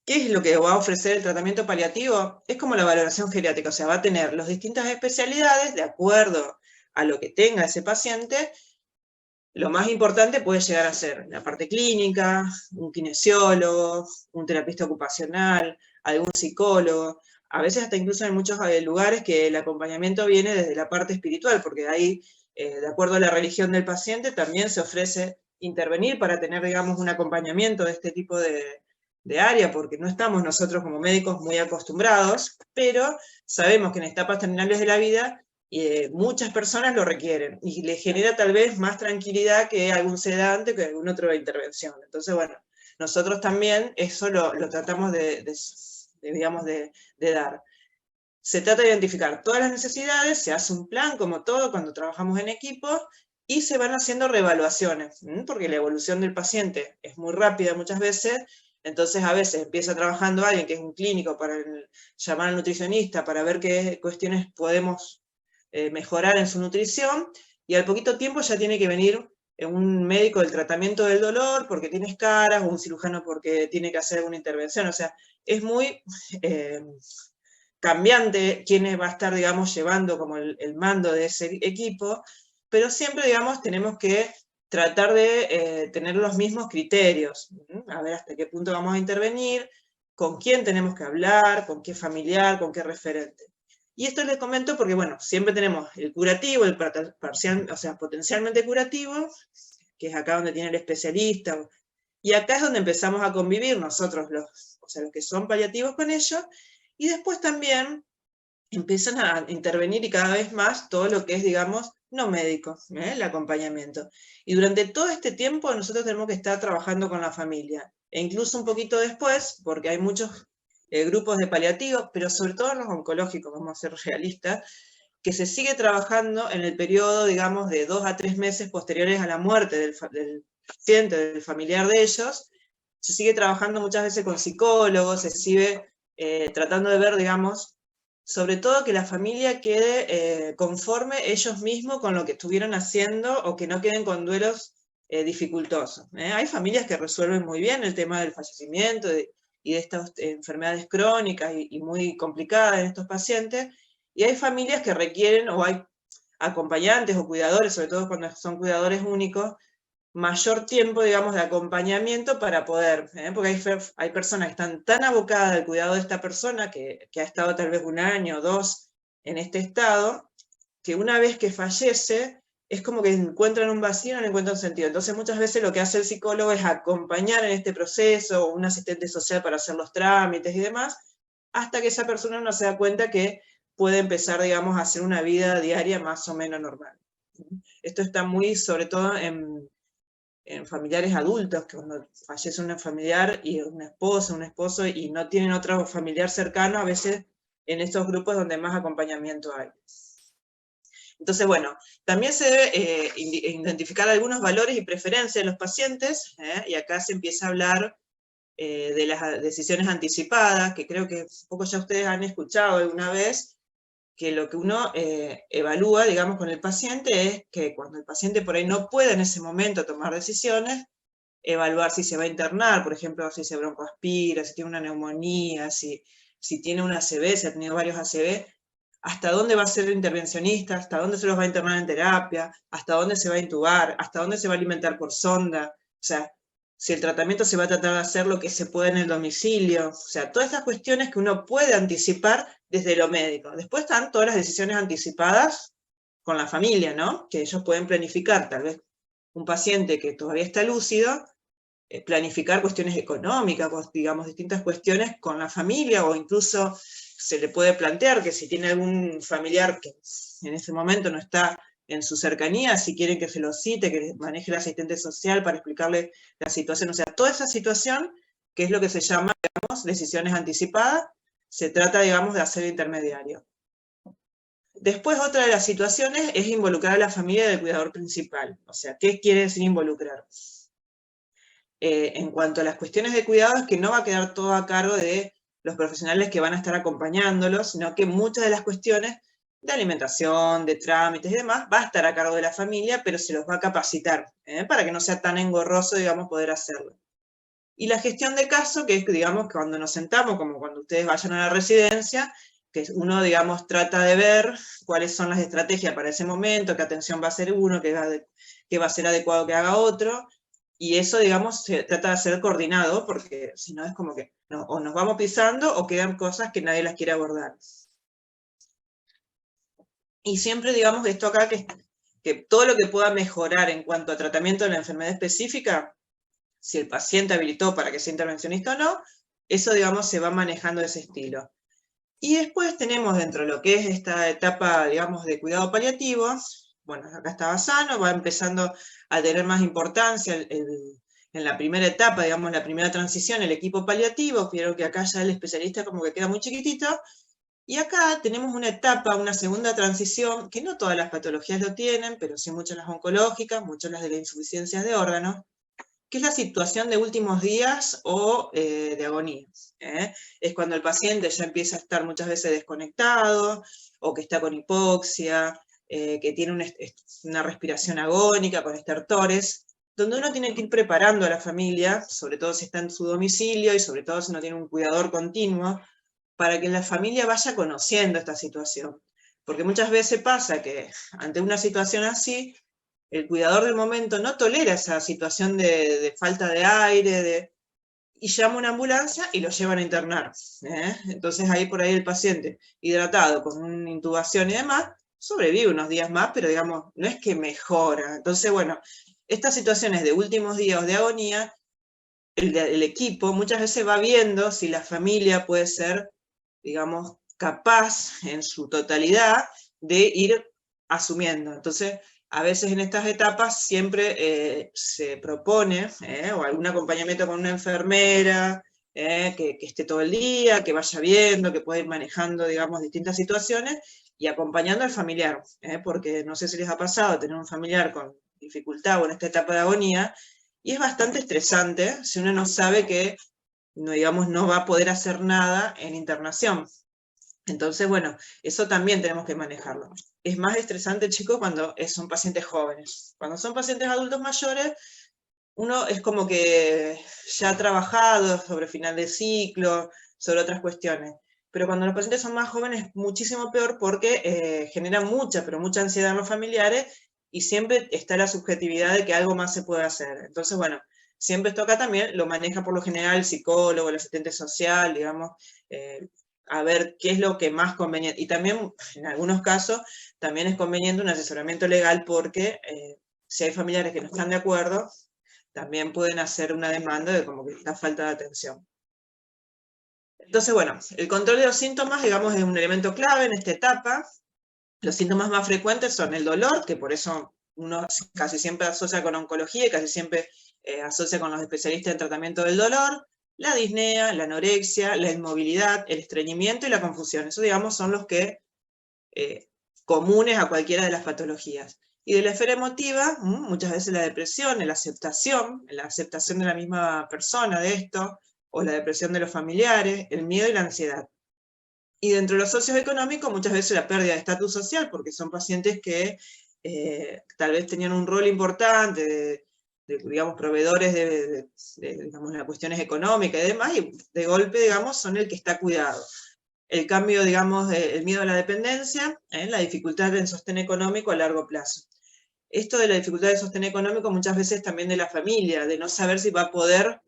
¿qué es lo que va a ofrecer el tratamiento paliativo? Es como la valoración geriátrica, o sea, va a tener las distintas especialidades de acuerdo a lo que tenga ese paciente. Lo más importante puede llegar a ser la parte clínica, un kinesiólogo, un terapista ocupacional, algún psicólogo. A veces hasta incluso en muchos lugares que el acompañamiento viene desde la parte espiritual, porque ahí, de acuerdo a la religión del paciente, también se ofrece intervenir para tener, digamos, un acompañamiento de este tipo de área, porque no estamos nosotros como médicos muy acostumbrados, pero sabemos que en etapas terminales de la vida muchas personas lo requieren, y les genera tal vez más tranquilidad que algún sedante, que alguna otra intervención. Entonces, bueno, nosotros también eso lo tratamos digamos, de dar. Se trata de identificar todas las necesidades, se hace un plan, como todo, cuando trabajamos en equipo, y se van haciendo reevaluaciones, porque la evolución del paciente es muy rápida muchas veces, entonces a veces empieza trabajando alguien que es un clínico para llamar al nutricionista para ver qué cuestiones podemos mejorar en su nutrición, y al poquito tiempo ya tiene que venir un médico del tratamiento del dolor porque tiene escaras, o un cirujano porque tiene que hacer alguna intervención. O sea, es muy cambiante quién va a estar, digamos, llevando como el mando de ese equipo, pero siempre, digamos, tenemos que tratar de tener los mismos criterios, a ver hasta qué punto vamos a intervenir, con quién tenemos que hablar, con qué familiar, con qué referente. Y esto les comento porque, bueno, siempre tenemos el curativo, el parcial, o sea, potencialmente curativo, que es acá donde tiene el especialista, y acá es donde empezamos a convivir nosotros, o sea, los que son paliativos con ellos, y después también empiezan a intervenir, y cada vez más, todo lo que es, digamos, no médico, el acompañamiento. Y durante todo este tiempo nosotros tenemos que estar trabajando con la familia, e incluso un poquito después, porque hay muchos grupos de paliativos, pero sobre todo los oncológicos, vamos a ser realistas, que se sigue trabajando en el periodo, digamos, de 2 a 3 meses posteriores a la muerte del paciente, del familiar de ellos. Se sigue trabajando muchas veces con psicólogos, se sigue tratando de ver, digamos, sobre todo que la familia quede conforme ellos mismos con lo que estuvieron haciendo, o que no queden con duelos dificultosos. Hay familias que resuelven muy bien el tema del fallecimiento y de estas enfermedades crónicas y muy complicadas en estos pacientes, y hay familias que requieren, o hay acompañantes o cuidadores, sobre todo cuando son cuidadores únicos, mayor tiempo, digamos, de acompañamiento para poder, porque hay personas que están tan abocadas al cuidado de esta persona, que ha estado tal vez 1 año o 2 en este estado, que una vez que fallece, es como que encuentran un vacío, no le encuentran un sentido. Entonces muchas veces lo que hace el psicólogo es acompañar en este proceso, o un asistente social para hacer los trámites y demás, hasta que esa persona no se da cuenta que puede empezar, digamos, a hacer una vida diaria más o menos normal. Esto está muy, sobre todo, en familiares adultos, que cuando fallece un familiar, y una esposa, un esposo, y no tienen otro familiar cercano, a veces en estos grupos es donde más acompañamiento hay. Entonces, bueno, también se debe identificar algunos valores y preferencias de los pacientes, y acá se empieza a hablar de las decisiones anticipadas, que creo que un poco ya ustedes han escuchado alguna vez, que lo que uno evalúa, digamos, con el paciente es que cuando el paciente por ahí no puede en ese momento tomar decisiones, evaluar si se va a internar, por ejemplo, si se broncoaspira, si tiene una neumonía, si tiene un ACV, si ha tenido varios ACV, hasta dónde va a ser el intervencionista, hasta dónde se los va a internar en terapia, hasta dónde se va a intubar, hasta dónde se va a alimentar por sonda, o sea, si el tratamiento se va a tratar de hacer lo que se puede en el domicilio, o sea, todas estas cuestiones que uno puede anticipar desde lo médico. Después están todas las decisiones anticipadas con la familia, ¿no? Que ellos pueden planificar, tal vez un paciente que todavía está lúcido, planificar cuestiones económicas, digamos, distintas cuestiones con la familia, o incluso se le puede plantear que si tiene algún familiar que en ese momento no está en su cercanía, si quieren que se lo cite, que maneje el asistente social para explicarle la situación. O sea, toda esa situación, que es lo que se llama, digamos, decisiones anticipadas, se trata, digamos, de hacer intermediario. Después, otra de las situaciones es involucrar a la familia del cuidador principal. O sea, ¿qué quiere decir involucrar? En cuanto a las cuestiones de cuidado, es que no va a quedar todo a cargo de los profesionales que van a estar acompañándolos, sino que muchas de las cuestiones de alimentación, de trámites y demás, va a estar a cargo de la familia, pero se los va a capacitar, para que no sea tan engorroso, digamos, poder hacerlo. Y la gestión de caso, que es, digamos, cuando nos sentamos, como cuando ustedes vayan a la residencia, que uno, digamos, trata de ver cuáles son las estrategias para ese momento, qué atención va a hacer uno, qué va a ser adecuado que haga otro, y eso, digamos, se trata de hacer coordinado, porque si no es como que o nos vamos pisando, o quedan cosas que nadie las quiere abordar. Y siempre, digamos, esto acá, que que todo lo que pueda mejorar en cuanto a tratamiento de la enfermedad específica, si el paciente habilitó para que sea intervencionista o no, eso, digamos, se va manejando de ese estilo. Y después tenemos dentro de lo que es esta etapa, digamos, de cuidado paliativo, bueno, acá estaba sano, va empezando a tener más importancia en la primera etapa, digamos, la primera transición, el equipo paliativo, vieron que acá ya el especialista como que queda muy chiquitito, y acá tenemos una etapa, una segunda transición, que no todas las patologías lo tienen, pero sí muchas las oncológicas, muchas las de las insuficiencias de órganos, que es la situación de últimos días o de agonía. Es cuando el paciente ya empieza a estar muchas veces desconectado, o que está con hipoxia, que tiene una respiración agónica, con estertores, donde uno tiene que ir preparando a la familia, sobre todo si está en su domicilio y sobre todo si no tiene un cuidador continuo, para que la familia vaya conociendo esta situación. Porque muchas veces pasa que ante una situación así, el cuidador del momento no tolera esa situación de falta de aire, y llama una ambulancia y lo llevan a internar. Entonces ahí por ahí el paciente, hidratado, con una intubación y demás, sobrevive unos días más, pero digamos, no es que mejora. Entonces, bueno, estas situaciones de últimos días de agonía, el equipo muchas veces va viendo si la familia puede ser, digamos, capaz en su totalidad de ir asumiendo. Entonces, a veces en estas etapas siempre se propone o algún acompañamiento con una enfermera, que esté todo el día, que vaya viendo, que pueda ir manejando, digamos, distintas situaciones y acompañando al familiar, porque no sé si les ha pasado tener un familiar con dificultad o en esta etapa de agonía, y es bastante estresante si uno no sabe que, no, digamos, no va a poder hacer nada en internación. Entonces, bueno, eso también tenemos que manejarlo. Es más estresante, chicos, cuando son pacientes jóvenes. Cuando son pacientes adultos mayores, uno es como que ya ha trabajado sobre final de ciclo, sobre otras cuestiones. Pero cuando los pacientes son más jóvenes es muchísimo peor porque generan mucha, pero mucha ansiedad en los familiares y siempre está la subjetividad de que algo más se puede hacer. Entonces, bueno, siempre esto acá también lo maneja por lo general el psicólogo, el asistente social, digamos, a ver qué es lo que más conveniente. Y también, en algunos casos, también es conveniente un asesoramiento legal porque si hay familiares que no están de acuerdo, también pueden hacer una demanda de como que está falta de atención. Entonces, bueno, el control de los síntomas, digamos, es un elemento clave en esta etapa. Los síntomas más frecuentes son el dolor, que por eso uno casi siempre asocia con oncología y casi siempre asocia con los especialistas en tratamiento del dolor, la disnea, la anorexia, la inmovilidad, el estreñimiento y la confusión. Eso, digamos, son los que comunes a cualquiera de las patologías. Y de la esfera emotiva, muchas veces la depresión, la aceptación de la misma persona de esto, o la depresión de los familiares, el miedo y la ansiedad. Y dentro de los socioeconómicos, muchas veces la pérdida de estatus social, porque son pacientes que tal vez tenían un rol importante digamos, proveedores digamos, las cuestiones económicas y demás, y de golpe, digamos, son el que está cuidado. El cambio, digamos, el miedo a la dependencia, la dificultad del sostén económico a largo plazo. Esto de la dificultad de sostén económico muchas veces también de la familia, de no saber si va a poder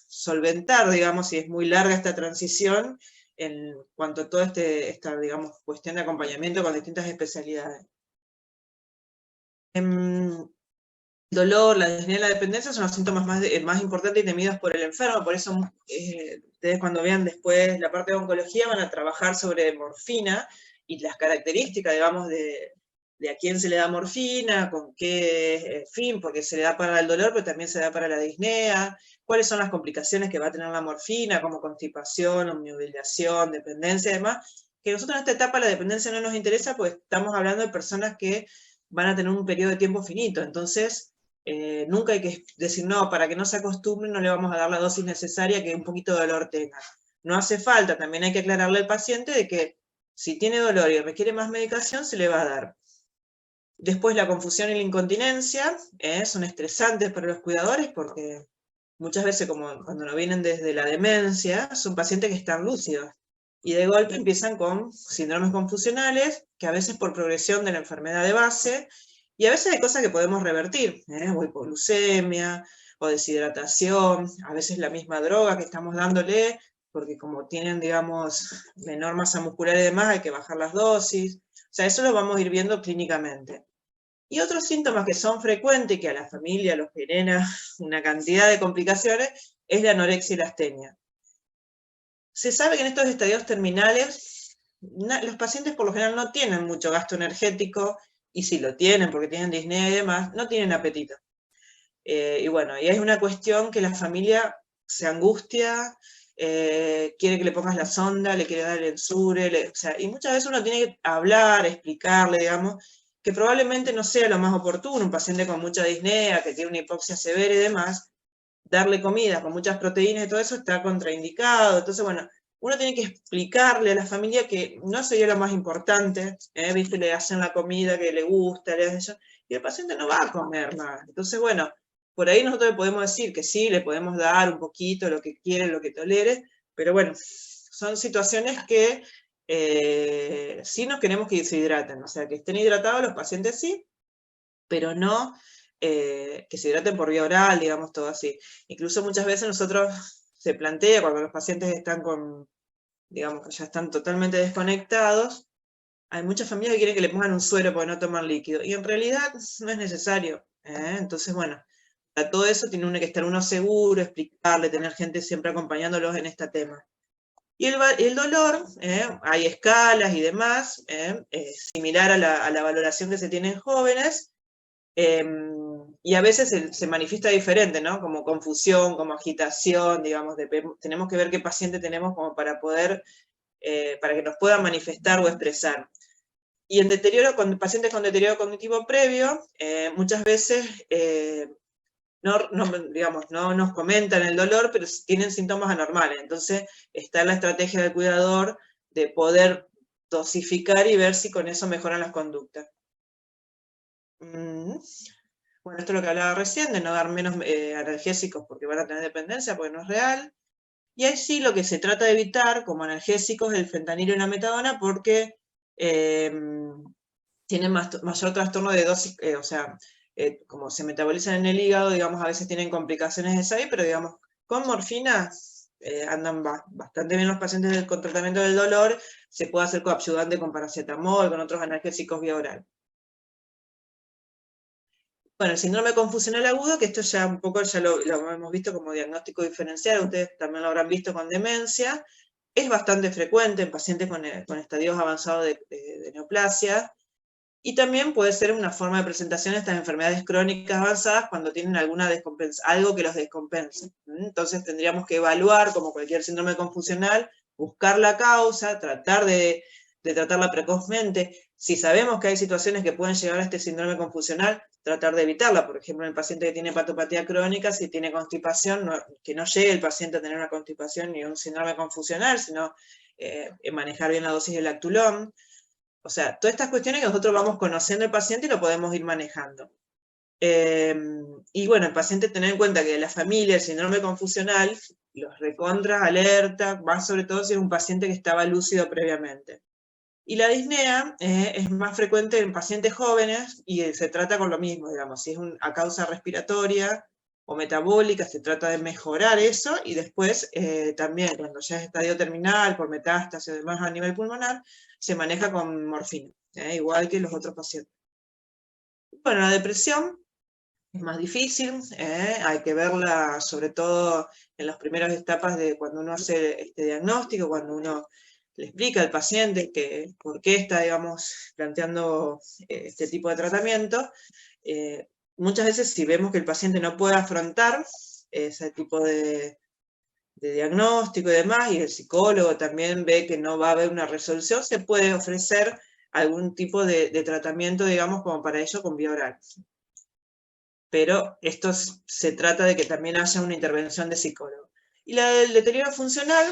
solventar, digamos, si es muy larga esta transición, en cuanto a toda esta, digamos, cuestión de acompañamiento con distintas especialidades. Dolor, la disnea y la dependencia son los síntomas más importantes y temidos por el enfermo, por eso ustedes cuando vean después la parte de oncología van a trabajar sobre morfina y las características, digamos, de a quién se le da morfina, con qué fin, porque se le da para el dolor, pero también se da para la disnea, cuáles son las complicaciones que va a tener la morfina, como constipación, omnibiliación, dependencia y demás, que nosotros en esta etapa la dependencia no nos interesa, porque estamos hablando de personas que van a tener un periodo de tiempo finito, entonces nunca hay que decir, no, para que no se acostumbre no le vamos a dar la dosis necesaria que un poquito de dolor tenga. No hace falta, también hay que aclararle al paciente de que si tiene dolor y requiere más medicación, se le va a dar. Después la confusión y la incontinencia son estresantes para los cuidadores porque muchas veces, como cuando no vienen desde la demencia, son pacientes que están lúcidos. Y de golpe empiezan con síndromes confusionales, que a veces por progresión de la enfermedad de base, y a veces hay cosas que podemos revertir, o hipoglucemia, o deshidratación, a veces la misma droga que estamos dándole, porque como tienen, digamos, menor masa muscular y demás, hay que bajar las dosis, sea, eso lo vamos a ir viendo clínicamente. Y otros síntomas que son frecuentes y que a la familia los genera una cantidad de complicaciones es la anorexia y la astenia. Se sabe que en estos estadios terminales los pacientes por lo general no tienen mucho gasto energético, y si lo tienen porque tienen disnea y demás, no tienen apetito. Y bueno, y es una cuestión que la familia se angustia, quiere que le pongas la sonda, le quiere dar el ensure, o sea, y muchas veces uno tiene que hablar, explicarle, digamos, que probablemente no sea lo más oportuno, un paciente con mucha disnea, que tiene una hipoxia severa y demás, darle comida con muchas proteínas y todo eso está contraindicado. Entonces, bueno, uno tiene que explicarle a la familia que no sería lo más importante, ¿viste? Le hacen la comida que le gusta, le hacen eso, y el paciente no va a comer nada. Entonces, bueno, por ahí nosotros le podemos decir que sí, le podemos dar un poquito lo que quiere, lo que tolere, pero bueno, son situaciones que sí nos queremos que se hidraten, o sea, que estén hidratados los pacientes sí, pero no que se hidraten por vía oral, digamos, todo así. Incluso muchas veces nosotros se plantea, cuando los pacientes están con, digamos, que ya están totalmente desconectados, hay muchas familias que quieren que le pongan un suero porque no toman líquido, y en realidad no es necesario. Entonces, bueno, para todo eso tiene uno que estar uno seguro, explicarle, tener gente siempre acompañándolos en este tema. Y el dolor, hay escalas y demás, similar a la valoración que se tiene en jóvenes, y a veces se manifiesta diferente, ¿no? Como confusión, como agitación, digamos, tenemos que ver qué paciente tenemos como para poder, para que nos puedan manifestar o expresar. Y en deterioro, con pacientes con deterioro cognitivo previo, muchas veces digamos, no nos comentan el dolor, pero tienen síntomas anormales. Entonces está la estrategia del cuidador de poder dosificar y ver si con eso mejoran las conductas. Bueno, esto es lo que hablaba recién, de no dar menos analgésicos porque van a tener dependencia, porque no es real. Y ahí sí lo que se trata de evitar como analgésicos es el fentanilo y la metadona, porque tienen mayor trastorno de dosis, o sea, como se metabolizan en el hígado, digamos, a veces tienen complicaciones de esa ahí, pero digamos, con morfina andan bastante bien los pacientes con tratamiento del dolor, se puede hacer coadyuvante con paracetamol, con otros analgésicos vía oral. Bueno, el síndrome confusional agudo, que esto ya un poco ya lo hemos visto como diagnóstico diferencial, ustedes también lo habrán visto con demencia, es bastante frecuente en pacientes con estadios avanzados de neoplasia, y también puede ser una forma de presentación de estas enfermedades crónicas avanzadas cuando tienen algo que los descompense. Entonces tendríamos que evaluar, como cualquier síndrome confusional, buscar la causa, tratar de tratarla precozmente. Si sabemos que hay situaciones que pueden llegar a este síndrome confusional, tratar de evitarla. Por ejemplo, el paciente que tiene hepatopatía crónica, si tiene constipación, que no llegue el paciente a tener una constipación ni un síndrome confusional, sino manejar bien la dosis de lactulón. O sea, todas estas cuestiones que nosotros vamos conociendo al paciente y lo podemos ir manejando. Y bueno, el paciente tener en cuenta que la familia, el síndrome confusional, los recontra, alerta, más sobre todo si es un paciente que estaba lúcido previamente. Y la disnea es más frecuente en pacientes jóvenes y se trata con lo mismo, digamos, si es a causa respiratoria o metabólica, se trata de mejorar eso, y después también cuando ya es estadio terminal, por metástasis y demás a nivel pulmonar, se maneja con morfina, igual que los otros pacientes. Bueno, la depresión es más difícil, hay que verla sobre todo en las primeras etapas de cuando uno hace este diagnóstico, cuando uno le explica al paciente por qué está, digamos, planteando este tipo de tratamiento. Muchas veces si vemos que el paciente no puede afrontar ese tipo de diagnóstico y demás, y el psicólogo también ve que no va a haber una resolución, se puede ofrecer algún tipo de tratamiento, digamos, como para ello con vía oral. Pero esto se trata de que también haya una intervención de psicólogo. Y el deterioro funcional,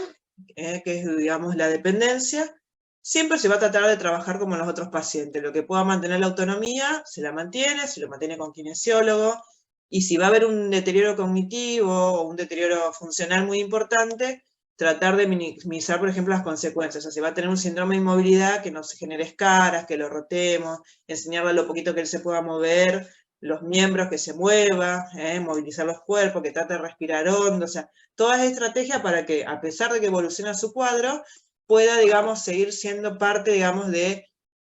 que es, digamos, la dependencia, siempre se va a tratar de trabajar como los otros pacientes. Lo que pueda mantener la autonomía, se la mantiene, se lo mantiene con kinesiólogo, y si va a haber un deterioro cognitivo o un deterioro funcional muy importante, tratar de minimizar, por ejemplo, las consecuencias. O sea, si va a tener un síndrome de inmovilidad, que no se genere escaras, que lo rotemos, enseñarle lo poquito que él se pueda mover, los miembros que se mueva, movilizar los cuerpos, que trate de respirar hondo, o sea, todas estrategias para que, a pesar de que evoluciona su cuadro, pueda, digamos, seguir siendo parte, digamos, de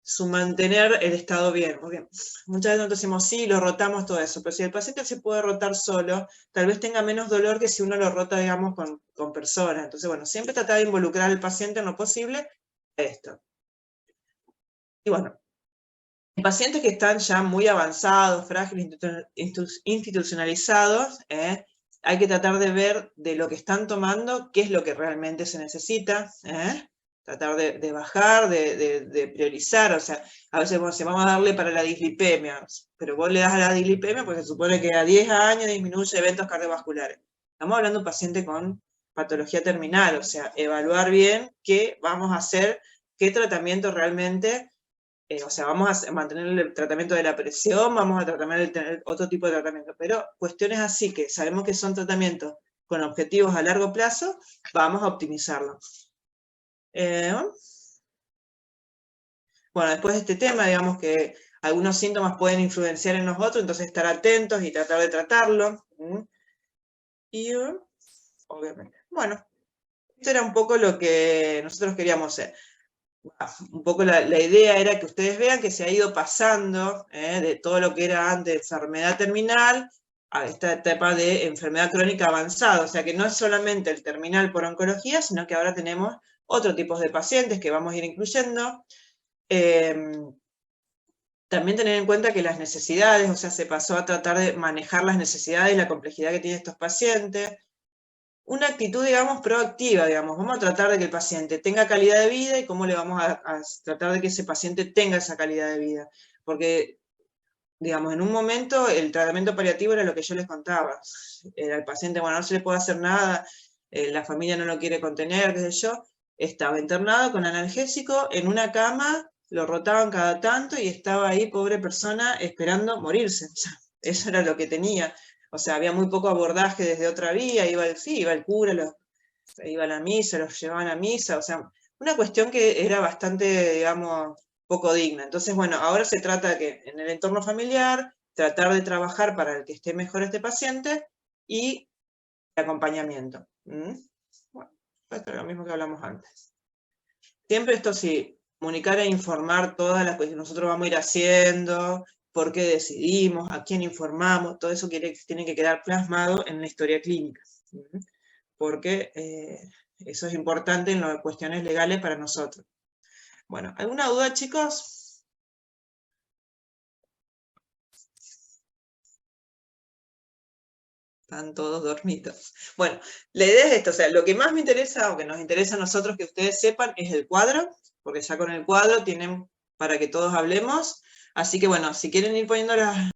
su mantener el estado bien, porque muchas veces nosotros decimos, sí, lo rotamos todo eso, pero si el paciente se puede rotar solo, tal vez tenga menos dolor que si uno lo rota, digamos, con personas. Entonces, bueno, siempre tratar de involucrar al paciente en lo posible a esto. Y bueno, pacientes que están ya muy avanzados, frágiles, institucionalizados, hay que tratar de ver de lo que están tomando, qué es lo que realmente se necesita, tratar de bajar, de priorizar, o sea, a veces vamos a darle para la dislipemia, pero vos le das a la dislipemia porque se supone que a 10 años disminuye eventos cardiovasculares. Estamos hablando de un paciente con patología terminal, o sea, evaluar bien qué vamos a hacer, qué tratamiento realmente, o sea, vamos a mantener el tratamiento de la presión, vamos a tener otro tipo de tratamiento, pero cuestiones así que sabemos que son tratamientos con objetivos a largo plazo, vamos a optimizarlo. Bueno, después de este tema, digamos que algunos síntomas pueden influenciar en los otros, entonces estar atentos y tratar de tratarlo. Y, obviamente, bueno, esto era un poco lo que nosotros queríamos hacer. Un poco la idea era que ustedes vean que se ha ido pasando de todo lo que era antes enfermedad terminal a esta etapa de enfermedad crónica avanzada, o sea que no es solamente el terminal por oncología, sino que ahora tenemos otros tipos de pacientes que vamos a ir incluyendo. También tener en cuenta que las necesidades, o sea, se pasó a tratar de manejar las necesidades y la complejidad que tienen estos pacientes. Una actitud, digamos, proactiva, digamos, vamos a tratar de que el paciente tenga calidad de vida y cómo le vamos a tratar de que ese paciente tenga esa calidad de vida. Porque, digamos, en un momento el tratamiento paliativo era lo que yo les contaba. Era el paciente, bueno, no se le puede hacer nada, la familia no lo quiere contener, qué sé yo. Estaba internado con analgésico en una cama, lo rotaban cada tanto y estaba ahí, pobre persona, esperando morirse. O sea, eso era lo que tenía. O sea, había muy poco abordaje desde otra vía, iba el cura, iba a la misa, los llevaban a misa, o sea, una cuestión que era bastante, digamos, poco digna. Entonces, bueno, ahora se trata de que en el entorno familiar, tratar de trabajar para el que esté mejor este paciente y el acompañamiento. Bueno, esto es lo mismo que hablamos antes. Siempre esto sí, comunicar e informar todas las cosas que nosotros vamos a ir haciendo, por qué decidimos, a quién informamos, todo eso tiene que quedar plasmado en la historia clínica. Porque eso es importante en las cuestiones legales para nosotros. Bueno, ¿alguna duda, chicos? Están todos dormidos. Bueno, la idea es esto, o sea, lo que más me interesa, o que nos interesa a nosotros que ustedes sepan, es el cuadro, porque ya con el cuadro tienen para que todos hablemos. Así que bueno, si quieren ir poniendo las